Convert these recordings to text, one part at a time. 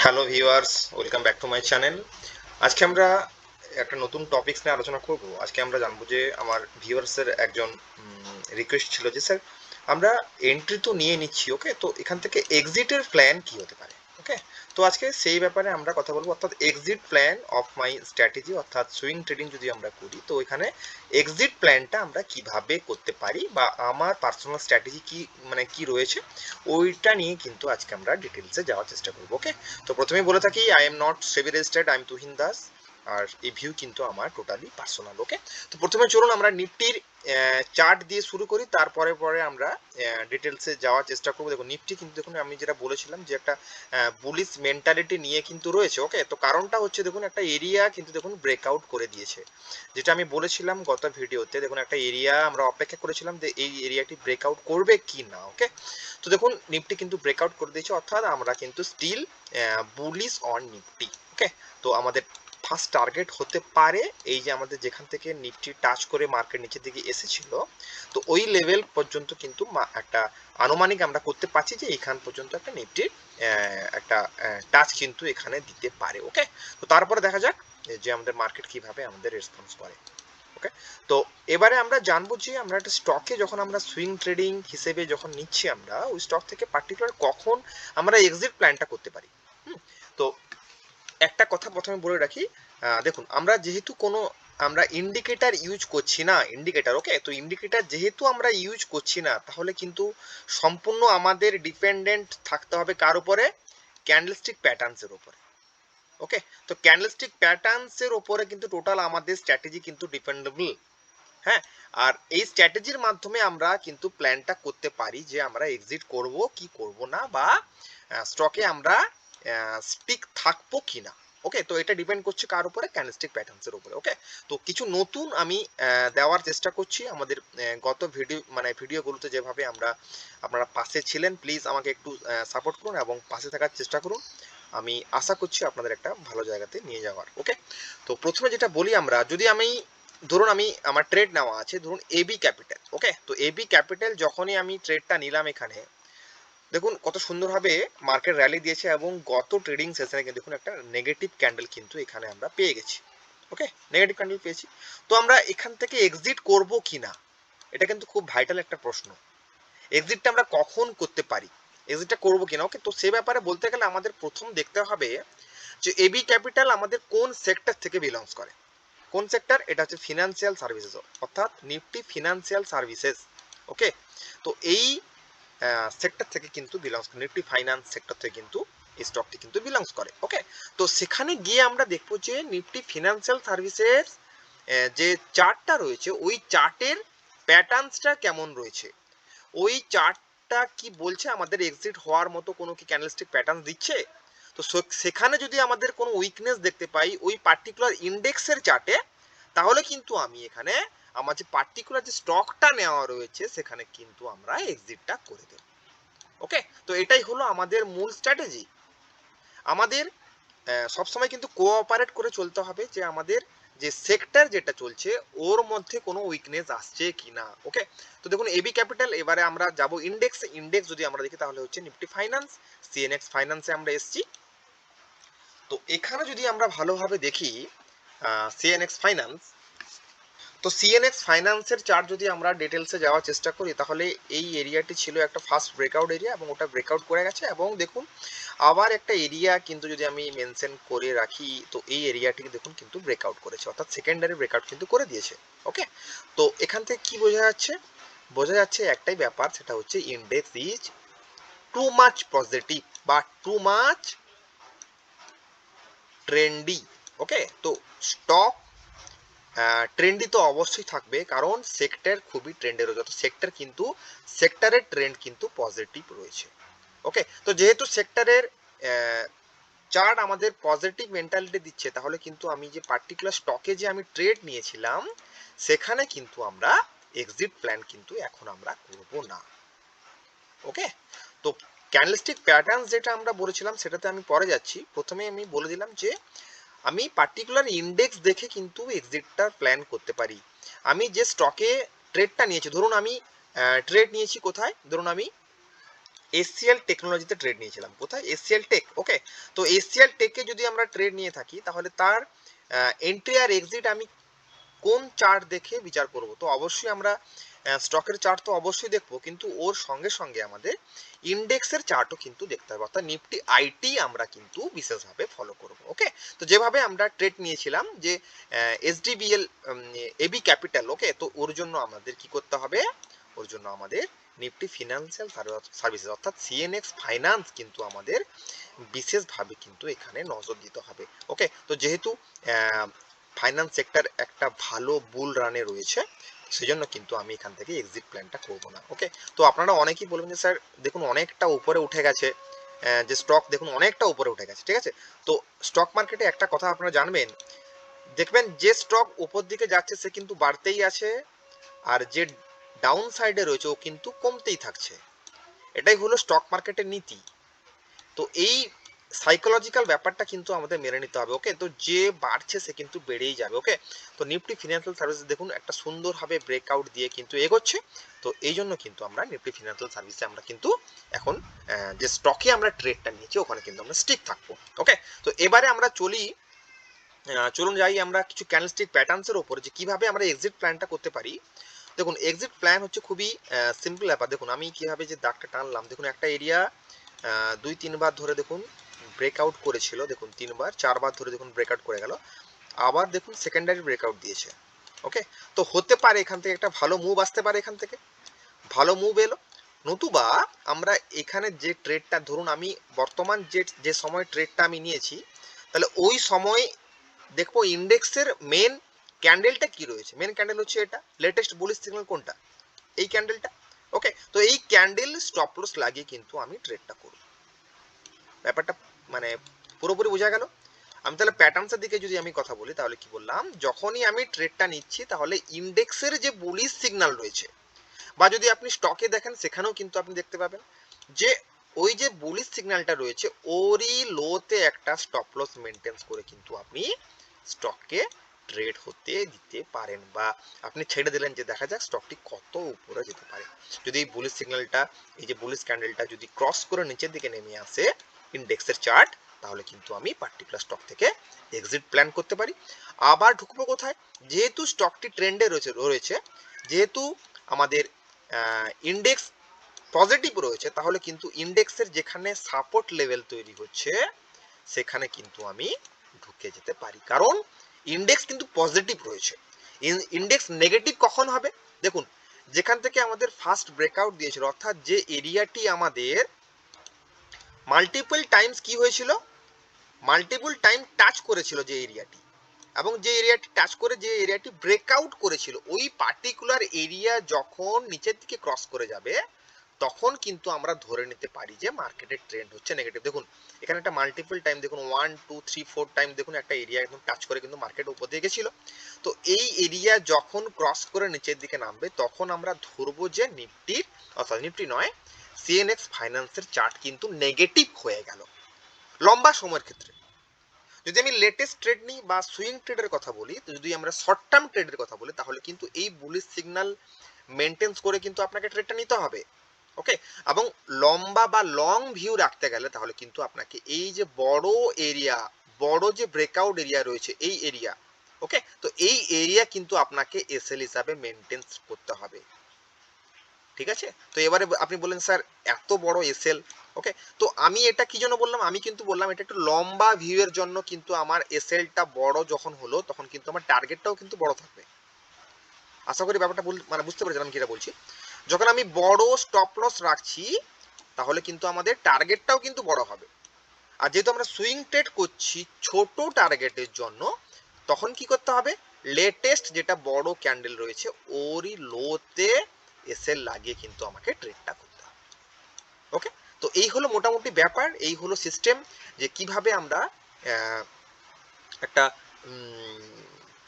Hello viewers, welcome back to my channel. আজকে আমরা একটা নতুন টপিকস নিয়ে আলোচনা করব। আজকে আমরা জানবো যে আমার ভিউয়ার্সের একজন রিকোয়েস্ট ছিল যে স্যার আমরা এন্ট্রি তো নিয়ে নিচ্ছি, ওকে, তো এখান থেকে এক্সিটের প্ল্যান কি হতে পারে, ওকে। তো আজকে সেই ব্যাপারে আমরা কথা বলবো, অর্থাৎ exit plan of my strategy, অর্থাৎ সুইং ট্রেডিং যদি আমরা করি তো এখানে এক্সিট প্ল্যানটা আমরা কিভাবে করতে পারি বা আমার পার্সোনাল স্ট্র্যাটেজি কি মানে কি রয়েছে ওইটা নিয়ে কিন্তু আজকে আমরা ডিটেলসে যাওয়ার চেষ্টা করবো, ওকে। তো প্রথমেই বলে থাকি, I am not SEBI registered, I am Tuhin Das. আর এই ভিউ কিন্তু আমার টোটালি পার্সোনাল, ওকে। তো প্রথমে চলুন আমরা নিফটির চার্ট দিয়ে শুরু করি, তারপরে পরে আমরা ডিটেলসে যাওয়ার চেষ্টা করবো। দেখুন নিফটি কিন্তু দেখুন আমি যেটা বলেছিলাম যে একটা বুলিশ মেন্টালিটি নিয়ে কিন্তু রয়েছে, ওকে। তো কারণটা হচ্ছে দেখুন একটা এরিয়া কিন্তু দেখুন ব্রেকআউট করে দিয়েছে, যেটা আমি বলেছিলাম গত ভিডিওতে। দেখুন একটা এরিয়া আমরা অপেক্ষা করেছিলাম যে এই এরিয়াটি ব্রেকআউট করবে কি না, ওকে। তো দেখুন নিফটি কিন্তু ব্রেকআউট করে দিয়েছে, অর্থাৎ আমরা কিন্তু স্টিল বুলিশ অন নিফটি, ওকে। তো আমাদের ফার্স্ট টার্গেট হতে পারে এই যে আমাদের যেখান থেকে নিফটি টাচ করে মার্কেট নিচের দিকে এসেছিল, তো ওই লেভেল পর্যন্ত কিন্তু একটা আনুমানিক আমরা করতে পারছি যে এখান পর্যন্ত একটা নিফটির একটা টাচ কিন্তু এখানে দিতে পারে, ওকে। তো তারপরে দেখা যাক যে আমাদের মার্কেট কিভাবে আমাদের রেসপন্স করে, ওকে। তো এবারে আমরা জানবো যে আমরা একটা স্টকে যখন আমরা সুইং ট্রেডিং হিসেবে যখন নিচ্ছি আমরা ওই স্টক থেকে পার্টিকুলার কখন আমরা এক্সিট প্ল্যানটা করতে পারি। তো একটা কথা প্রথমে বলে রাখি, দেখুন আমরা যেহেতু কোনো আমরা ইন্ডিকেটার ইউজ করছি না, ইন্ডিকেটার, ওকে। তো ইন্ডিকেটার যেহেতু আমরা ইউজ করছি না তাহলে কিন্তু সম্পূর্ণ আমাদের ডিপেন্ডেন্ট থাকতে হবে কার উপরে, ক্যান্ডেলস্টিক প্যাটার্নসের উপরে, ওকে। তো ক্যান্ডেলস্টিক প্যাটার্নসের উপরে কিন্তু টোটাল আমাদের স্ট্র্যাটেজি কিন্তু ডিপেন্ডেবল, হ্যাঁ। আর এই স্ট্র্যাটেজির মাধ্যমে আমরা কিন্তু প্ল্যানটা করতে পারি যে আমরা এক্সিট করব কি করব না, বা স্টকে আমরা স্টিক থাকবো কি না, ওকে। তো এটা ডিপেন্ড করছে কার উপরে, ক্যান্ডেলস্টিক প্যাটার্নসের উপরে, ওকে। তো কিছু নতুন আমি দেওয়ার চেষ্টা করছি আমাদের গত ভিডিওগুলোতে যেভাবে আপনারা পাশে ছিলেন, প্লিজ আমাকে একটু সাপোর্ট করুন এবং পাশে থাকার চেষ্টা করুন। আমি আশা করছি আপনাদের একটা ভালো জায়গাতে নিয়ে যাওয়ার, ওকে। তো প্রথমে যেটা বলি, আমরা যদি ধরুন আমার ট্রেড নেওয়া আছে, ধরুন এবি ক্যাপিটাল, ওকে। তো এবি ক্যাপিটাল যখনই আমি ট্রেডটা নিলাম এখানে, দেখুন কত সুন্দরভাবে মার্কেট র্যালি দিয়েছে এবং গত ট্রেডিং সেশনে কিন্তু দেখুন একটা নেগেটিভ ক্যান্ডেল কিন্তু এখানে আমরা পেয়ে গেছি, ওকে। নেগেটিভ ক্যান্ডেল পেয়েছি, তো আমরা এখান থেকে এক্সিট করব কি না, এটা কিন্তু খুব ভাইটাল একটা প্রশ্ন। এক্সিটটা আমরা কখন করতে পারি, এক্সিটটা করবো কিনা, ওকে। তো সে ব্যাপারে বলতে গেলে আমাদের প্রথম দেখতে হবে যে এবি ক্যাপিটাল আমাদের কোন সেক্টর থেকে বিলংস করে। কোন সেক্টর, এটা হচ্ছে ফিনান্সিয়াল সার্ভিসেস, অর্থাৎ নিফটি ফিনান্সিয়াল সার্ভিসেস, ওকে। তো এই সেক্টর থেকে কিন্তু বিলংস করে, নিফটি ফাইন্যান্স সেক্টর থেকে কিন্তু এই স্টকটি কিন্তু বিলংস করে, ওকে। তো সেখানে গিয়ে আমরা দেখবো যে নিফটি ফিনান্সিয়াল সার্ভিসেস যে চার্টটা রয়েছে ওই চার্টের প্যাটার্নসটা কেমন রয়েছে, ওই চার্টটা কি বলছে, আমাদের এক্সিট হওয়ার মতো কোনো কি ক্যান্ডেলস্টিক প্যাটার্ন দিচ্ছে। তো সেখানে যদি আমাদের কোনো উইকনেস দেখতে পাই ওই পার্টিকুলার ইন্ডেক্সের চার্টে, তাহলে কিন্তু আমি এখানে আমার যে পার্টিকুলার যে স্টকটা নেওয়া রয়েছে সেখানে কিন্তু আমরা এক্সিটটা করে দেব, ওকে। তো এটাই হলো আমাদের মূল স্ট্র্যাটেজি। আমাদের সবসময় কিন্তু কোঅপারেট করে চলতে হবে যে আমাদের যে সেক্টর যেটা চলছে ওর মধ্যে কোনো উইকনেস আসছে কিনা, ওকে। তো দেখুন এবি ক্যাপিটাল, এবারে আমরা যাব ইন্ডেক্স। ইন্ডেক্স যদি আমরা দেখি তাহলে হচ্ছে নিফটি ফাইন্যান্স, সিএনএক্স ফাইন্যান্সে আমরা এসছি। তো এখানে যদি আমরা ভালোভাবে দেখি সিএনএক্স ফাইন্যান্স, তো সিএনএক্স ফাইন্যান্সের চার্ট যদি আমরা ডিটেলসে যাওয়ার চেষ্টা করি তাহলে এই এরিয়াটি ছিল একটা ফার্স্ট ব্রেকআউট এরিয়া এবং ওটা ব্রেকআউট করে গেছে, এবং দেখুন আবার একটা এরিয়া কিন্তু যদি আমি মেনশন করে রাখি তো এই এরিয়াটি দেখুন কিন্তু ব্রেকআউট করেছে, অর্থাৎ সেকেন্ডারি ব্রেকআউট কিন্তু করে দিয়েছে, ওকে। তো এখান থেকে কি বোঝা যাচ্ছে, বোঝা যাচ্ছে একটাই ব্যাপার, সেটা হচ্ছে index is too much positive বা টু মাচ ট্রেন্ডি, ওকে। তো স্টক ট্রেন্ডি তো অবশ্যই থাকবে, কারণ সেক্টর খুবই ট্রেন্ডে রয়েছে, তো সেক্টর কিন্তু সেক্টরের ট্রেন্ড কিন্তু পজিটিভ রয়েছে, ওকে। তো যেহেতু সেক্টরের চার্ট আমাদের পজিটিভ মেন্টালিটি দিচ্ছে, তাহলে কিন্তু আমি যে পার্টিকুলার স্টকে যে আমি ট্রেড নিয়েছিলাম সেখানে কিন্তু আমরা এক্সিট প্ল্যান কিন্তু এখন আমরা করব না, ওকে। তো ক্যান্ডেলস্টিক প্যাটার্ন যেটা আমরা বলেছিলাম সেটাতে আমি পরে যাচ্ছি, প্রথমে আমি বলে দিলাম যে আমি পার্টিকুলার ইন্ডেক্স দেখে কিন্তু এক্সিটটা প্ল্যান করতে পারি। আমি যে স্টকে ট্রেডটা নিয়েছি, ধরুন আমি ট্রেড নিয়েছি কোথায়, ধরুন আমি এসসিএল টেকনোলজিতে ট্রেড নিয়েছিলাম। কোথায়? SCL take. ওকে, তো এসসিএল টেকে যদি আমরা ট্রেড নিয়ে থাকি তাহলে তার এন্ট্রি আর এক্সিট আমি কোন চার্ট দেখে বিচার করব? তো অবশ্যই আমরা স্টকের চার্ট তো অবশ্যই দেখবো, কিন্তু ওর সঙ্গে সঙ্গে আমাদের ইন্ডেক্সের চার্টও কিন্তু দেখতে হবে, অর্থাৎ নিফটি আইটি আমরা কিন্তু বিশেষভাবে ফলো করব। ওকে, তো যেভাবে আমরা ট্রেড নিয়েছিলাম যে এসডিবিএল এবি ক্যাপিটাল, ওকে, তো ওর জন্য আমাদের কি করতে হবে? ওর জন্য আমাদের নিফটি ফিনান্সিয়াল সার্ভিসেস অর্থাৎ সিএনএক্স ফাইন্যান্স কিন্তু আমাদের বিশেষভাবে কিন্তু এখানে নজর দিতে হবে। ওকে, তো যেহেতু ফাইন্যান্স সেক্টর একটা ভালো বুল রানে রয়েছে, সেজন্য কিন্তু আমি এখান থেকে এক্সিট প্ল্যানটা করব না। ওকে, তো আপনারা অনেকেই বলবেন যে স্যার দেখুন অনেকটা উপরে উঠে গেছে, যে স্টক দেখুন অনেকটা উপরে উঠে গেছে, ঠিক আছে? তো স্টক মার্কেটে একটা কথা আপনারা জানবেন, দেখবেন যে স্টক উপর দিকে যাচ্ছে সে কিন্তু বাড়তেই আছে, আর যে ডাউন সাইডে রয়েছে ও কিন্তু কমতেই থাকছে। এটাই হলো স্টক মার্কেটের নীতি। তো এই সাইকোলজিক্যাল ব্যাপারটা কিন্তু আমাদের মেনে নিতে হবে। ওকে, তো যে বাড়ছে সে কিন্তু বেড়েই যাবে। ওকে, তো নিফটি ফিনান্সিয়াল সার্ভিসেস দেখুন একটা সুন্দরভাবে ব্রেকআউট দিয়ে কিন্তু এগোচ্ছে। তো এই জন্য কিন্তু আমরা নিফটি ফিনান্সিয়াল সার্ভিসে আমরা কিন্তু এখন যে স্টকে আমরা ট্রেডটা নিয়েছি ওখানে কিন্তু আমরা স্টিক থাকবো। ওকে, তো এবারে আমরা চলুন যাই আমরা কিছু ক্যান্ডেলস্টিক প্যাটার্নসের উপর যে কিভাবে আমরা এক্সিট প্ল্যানটা করতে পারি। দেখুন এক্সিট প্ল্যান হচ্ছে খুবই সিম্পল ব্যাপার। দেখুন আমি কিভাবে যে দাগটা টানলাম, দেখুন একটা এরিয়া 2-3 বার ধরে দেখুন ব্রেকআউট করেছিল, দেখুন 3 বার 4 বার ধরে দেখুন ব্রেকআউট করে গেল, আবার দেখুন সেকেন্ডারি ব্রেকআউট দিয়েছে। ওকে, তো হতে পারে এখান থেকে একটা ভালো মুভ আসতে পারে, এখান থেকে ভালো মুভ এলো, নতুবা আমরা এখানে যে ট্রেডটা ধরুন আমি বর্তমান যে সময় ট্রেডটা আমি নিয়েছি, তাহলে ওই সময় দেখবো ইন্ডেক্সের মেন ক্যান্ডেলটা কি রয়েছে। মেন ক্যান্ডেল হচ্ছে এটা, লেটেস্ট বুলিশ সিগন্যাল কোনটা? এই ক্যান্ডেলটা। ওকে, তো এই ক্যান্ডেল স্টপ লস লাগিয়ে কিন্তু আমি ট্রেডটা করব। ব্যাপারটা মানে পুরোপুরি বোঝা গেল? আমি তাহলে প্যাটার্নসের দিকে যদি আমি কথা বলি তাহলে কি বললাম, যখনই আমি ট্রেডটা নিচ্ছি তাহলে ইন্ডেক্সের যে বুলিশ সিগন্যাল রয়েছে, বা যদি আপনি স্টকে দেখেন সেখানেও কিন্তু আপনি দেখতে পাবেন যে ওই যে বুলিশ সিগন্যালটা রয়েছে ওরই লোতে একটা স্টপ লস মেনটেন করে কিন্তু আপনি স্টককে ট্রেড হতে দিতে পারেন, বা আপনি ছেড়ে দিলেন যে দেখা যাক স্টকটি কত উপরে যেতে পারে। যদি এই বুলিশ সিগন্যালটা, এই যে বুলিশ ক্যান্ডেলটা যদি ক্রস করে নিচের দিকে নেমে আসে ইন্ডেক্সের চার্ট, তাহলে কিন্তু আমি পার্টিকুলার স্টক থেকে এক্সিট প্ল্যান করতে পারি। আবার ঢুকবো কোথায়? যেহেতু স্টকটি ট্রেন্ডে রয়েছে, যেহেতু আমাদের ইন্ডেক্স পজিটিভ রয়েছে, তাহলে কিন্তু ইন্ডেক্সের যেখানে সাপোর্ট লেভেল তৈরি হচ্ছে সেখানে কিন্তু আমি ঢুকে যেতে পারি, কারণ ইন্ডেক্স কিন্তু পজিটিভ রয়েছে। ইন্ডেক্স নেগেটিভ কখন হবে? দেখুন যেখান থেকে আমাদের ফার্স্ট ব্রেকআউট দিয়েছিল, অর্থাৎ যে এরিয়াটি আমাদের মাল্টিপল টাইমস কি হয়েছিল, মাল্টিপল টাইম টাচ করেছিল যে এরিয়াটি, এবং যে এরিয়াটি টাচ করে যে এরিয়াটি ব্রেকআউট করেছিল, ওই পার্টিকুলার এরিয়া যখন নিচের দিকে ক্রস করে যাবে তখন কিন্তু আমরা ধরে নিতে পারি যে মার্কেটের ট্রেন্ড হচ্ছে নেগেটিভ। দেখুন এখানে একটা মাল্টিপল টাইম দেখুন 1 2 3 4 টাইম দেখুন একটা এরিয়া একদম টাচ করে কিন্তু মার্কেট উপর দিকে গেছিল। তো এই এরিয়া যখন ক্রস করে নিচের দিকে নামবে তখন আমরা ধরবো যে নিফটির, অর্থাৎ নিফটি নয়, সিএনএক্স ফাইন্যান্সের চার্ট কিন্তু নেগেটিভ হয়ে গেল লম্বা সময়ের ক্ষেত্রে। যদি আমি লেটেস্ট ট্রেড নিই বা সুইং ট্রেডের কথা বলি, তো যদি আমরা শর্ট টার্ম ট্রেডের কথা বলি তাহলে কিন্তু এই বুলিশ সিগন্যাল মেনটেন করে কিন্তু আপনাকে ট্রেডটা নিতে হবে। ওকে, এবং লম্বা বা লং ভিউ রাখতে গেলে তাহলে কিন্তু আপনাকে এই যে বড় এরিয়া, বড় যে ব্রেকআউট এরিয়া রয়েছে এই এরিয়া, ওকে, তো এই এরিয়া কিন্তু আপনাকে এসএল হিসাবে মেনটেন করতে হবে। ঠিক আছে, তো এবারে আপনি বললেন স্যার এত বড় এসএল। ওকে, তো আমি এটা কি জন্য বললাম, আমি কিন্তু বললাম এটা একটু লম্বা ভিউ এর জন্য, কিন্তু আমার এসএলটা বড় যখন হলো তখন কিন্তু আমার টার্গেটটাও কিন্তু বড় থাকবে। আশা করি ব্যাপারটা মানে বুঝতে পেরেছেন আমি যেটা বলছি। যখন আমি বড় স্টপ লস রাখছি তাহলে কিন্তু আমাদের টার্গেটটাও কিন্তু বড় হবে। আর যেহেতু আমরা সুইং ট্রেড করছি ছোট টার্গেটের জন্য, তখন কি করতে হবে, লেটেস্ট যেটা বড় ক্যান্ডেল রয়েছে ওরই লোতে এসএল লাগিয়ে কিন্তু আমাকে ট্রেডটা করতে হবে। ওকে, তো এই হলো মোটামুটি ব্যাপার, এই হলো সিস্টেম যে কিভাবে আমরা একটা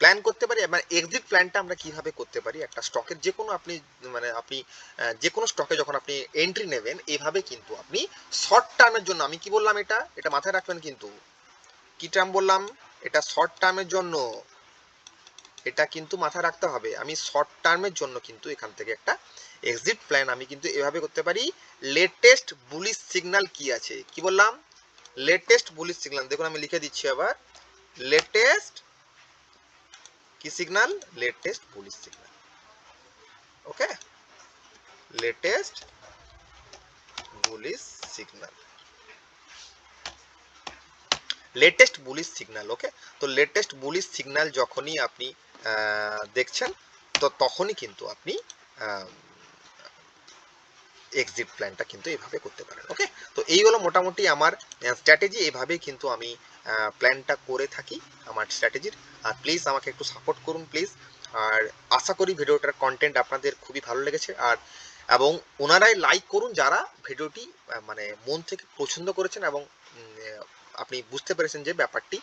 প্ল্যান করতে পারি, মানে এক্সিট প্ল্যানটা আমরা কিভাবে করতে পারি একটা স্টকের। যে কোনো আপনি মানে আপনি যে কোনো স্টকে যখন আপনি এন্ট্রি নেবেন এইভাবে কিন্তু আপনি শর্ট টার্মের জন্য, আমি কি বললাম এটা এটা মাথায় রাখবেন কিন্তু, কি টার্ম বললাম, এটা শর্ট টার্মের জন্য, এটা কিন্তু মাথায় রাখতে হবে। আমি শর্ট টার্মের জন্য কিন্তু এখান থেকে একটা এক্সিট প্ল্যান আমি কিন্তু এভাবে করতে পারি, লেটেস্ট বুলিশ সিগন্যাল কি আছে, কি বললাম, লেটেস্ট বুলিশ সিগন্যাল। দেখুন আমি লিখে দিচ্ছি আবার, লেটেস্ট কি signal, latest bullish signal. Okay, latest bullish signal, latest bullish signal. Okay, তো লেটেস্ট বুলিশ সিগন্যাল যখনই আপনি দেখছেন, তো তখনই কিন্তু আপনি এক্সিট প্ল্যানটা কিন্তু এইভাবে করতে পারেন। ওকে, তো এই হলো মোটামুটি আমার স্ট্র্যাটেজি, এইভাবেই কিন্তু আমি প্ল্যানটা করে থাকি আমার স্ট্র্যাটেজির। আর প্লিজ আমাকে একটু সাপোর্ট করুন প্লিজ। আর আশা করি ভিডিওটার কন্টেন্ট আপনাদের খুবই ভালো লেগেছে, আর এবং ওনারাই লাইক করুন যারা ভিডিওটি মানে মন থেকে পছন্দ করেছেন, এবং আপনি বুঝতে পেরেছেন যে ব্যাপারটি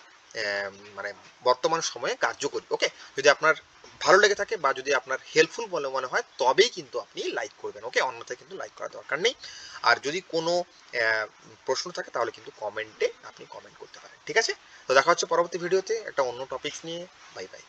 মানে বর্তমান সময়ে কার্যকরী। ওকে, যদি আপনার ভালো লেগে থাকে বা যদি আপনার হেল্পফুল বলে মনে হয়, তবেই কিন্তু আপনি লাইক করবেন। ওকে, অন্যথায় কিন্তু লাইক করার দরকার নেই। আর যদি কোনো প্রশ্ন থাকে তাহলে কিন্তু কমেন্টে আপনি কমেন্ট করতে পারেন। ঠিক আছে, তো দেখা হচ্ছে পরবর্তী ভিডিওতে একটা অন্য টপিকস নিয়ে। Bye bye.